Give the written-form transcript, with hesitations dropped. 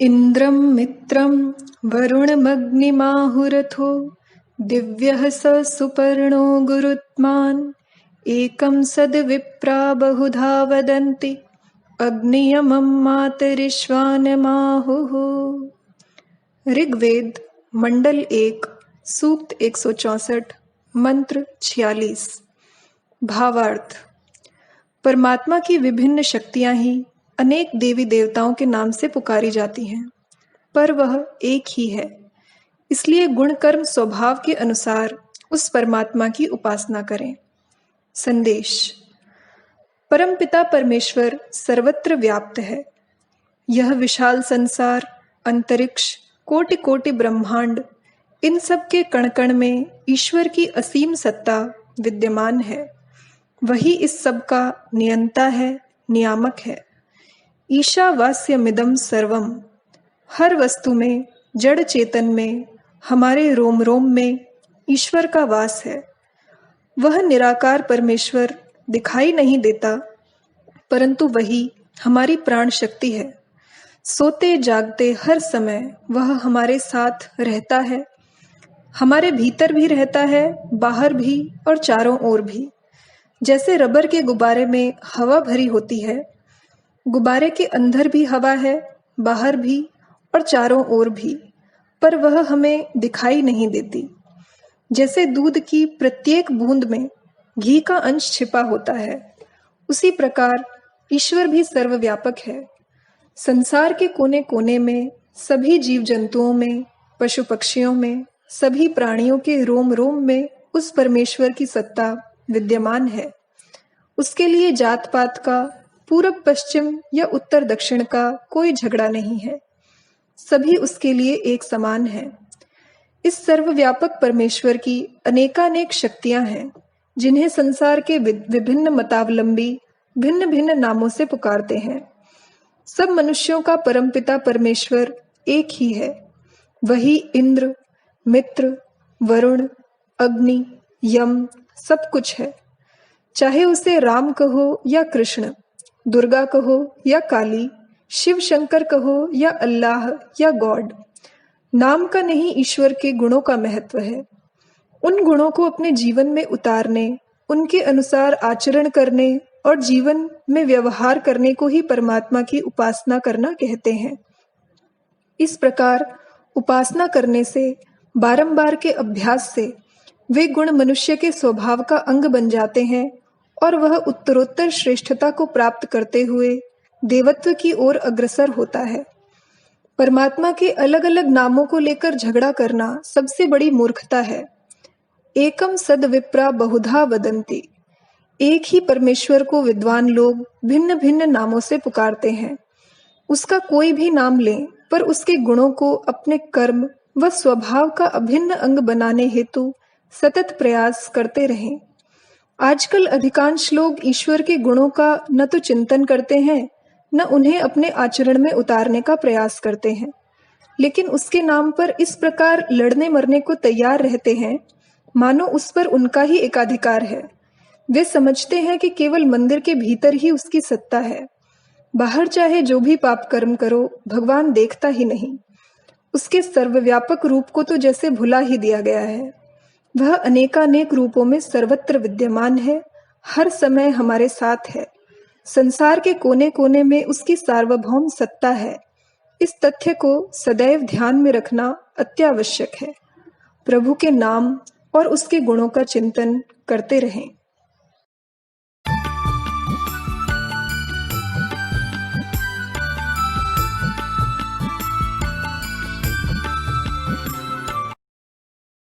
इन्द्रं मित्रं वरुणमग्निमाहुरथो दिव्यः स सुपर्णो गुरुत्मान् एकं सद्विप्रा बहुधा वदन्ति अग्नियमं मातरिश्वानमाहुः। ऋग्वेद मंडल 1 सूक्त 164 मंत्र 46। भावार्थ। परमात्मा की विभिन्न शक्तियां ही अनेक देवी देवताओं के नाम से पुकारी जाती हैं, पर वह एक ही है। इसलिए गुण कर्म स्वभाव के अनुसार उस परमात्मा की उपासना करें। संदेश। परमपिता परमेश्वर सर्वत्र व्याप्त है। यह विशाल संसार, अंतरिक्ष, कोटि कोटि ब्रह्मांड, इन सब के कण कण में ईश्वर की असीम सत्ता विद्यमान है। वही इस सब का नियंता है, नियामक है। ईशावास्यमिदं सर्वम। हर वस्तु में, जड़ चेतन में, हमारे रोम रोम में ईश्वर का वास है। वह निराकार परमेश्वर दिखाई नहीं देता, परंतु वही हमारी प्राण शक्ति है। सोते जागते हर समय वह हमारे साथ रहता है। हमारे भीतर भी रहता है, बाहर भी और चारों ओर भी। जैसे रबर के गुब्बारे में हवा भरी होती है, गुब्बारे के अंदर भी हवा है, बाहर भी और चारों ओर भी, पर वह हमें दिखाई नहीं देती। जैसे दूध की प्रत्येक बूंद में घी का अंश छिपा होता है, उसी प्रकार ईश्वर भी सर्वव्यापक है। संसार के कोने कोने में, सभी जीव जंतुओं में, पशु पक्षियों में, सभी प्राणियों के रोम रोम में उस परमेश्वर की सत्ता विद्यमान है। उसके लिए जात पात का, पूरब पश्चिम या उत्तर दक्षिण का कोई झगड़ा नहीं है। सभी उसके लिए एक समान है। इस सर्वव्यापक परमेश्वर की अनेकानेक शक्तियां हैं, जिन्हें संसार के विभिन्न मतावलंबी भिन्न भिन्न नामों से पुकारते हैं। सब मनुष्यों का परमपिता परमेश्वर एक ही है। वही इंद्र, मित्र, वरुण, अग्नि, यम सब कुछ है। चाहे उसे राम कहो या कृष्ण, दुर्गा कहो या काली, शिव शंकर कहो या अल्लाह या गॉड, नाम का नहीं ईश्वर के गुणों का महत्व है। उन गुणों को अपने जीवन में उतारने, उनके अनुसार आचरण करने और जीवन में व्यवहार करने को ही परमात्मा की उपासना करना कहते हैं। इस प्रकार उपासना करने से, बारंबार के अभ्यास से वे गुण मनुष्य के स्वभाव का अंग बन जाते हैं और वह उत्तरोत्तर श्रेष्ठता को प्राप्त करते हुए देवत्व की ओर अग्रसर होता है। परमात्मा के अलग अलग नामों को लेकर झगड़ा करना सबसे बड़ी मूर्खता है। एकम सद विप्रा बहुधा वदंती। एक ही परमेश्वर को विद्वान लोग भिन्न भिन्न नामों से पुकारते हैं। उसका कोई भी नाम लें, पर उसके गुणों को अपने कर्म व स्वभाव का अभिन्न अंग बनाने हेतु सतत प्रयास करते रहें। आजकल अधिकांश लोग ईश्वर के गुणों का न तो चिंतन करते हैं, न उन्हें अपने आचरण में उतारने का प्रयास करते हैं, लेकिन उसके नाम पर इस प्रकार लड़ने मरने को तैयार रहते हैं मानो उस पर उनका ही एकाधिकार है। वे समझते हैं कि केवल मंदिर के भीतर ही उसकी सत्ता है। बाहर चाहे जो भी पाप कर्म करो, भगवान देखता ही नहीं। उसके सर्वव्यापक रूप को तो जैसे भुला ही दिया गया है। वह अनेकानेक रूपों में सर्वत्र विद्यमान है, हर समय हमारे साथ है। संसार के कोने कोने में उसकी सार्वभौम सत्ता है। इस तथ्य को सदैव ध्यान में रखना अत्यावश्यक है। प्रभु के नाम और उसके गुणों का चिंतन करते रहें।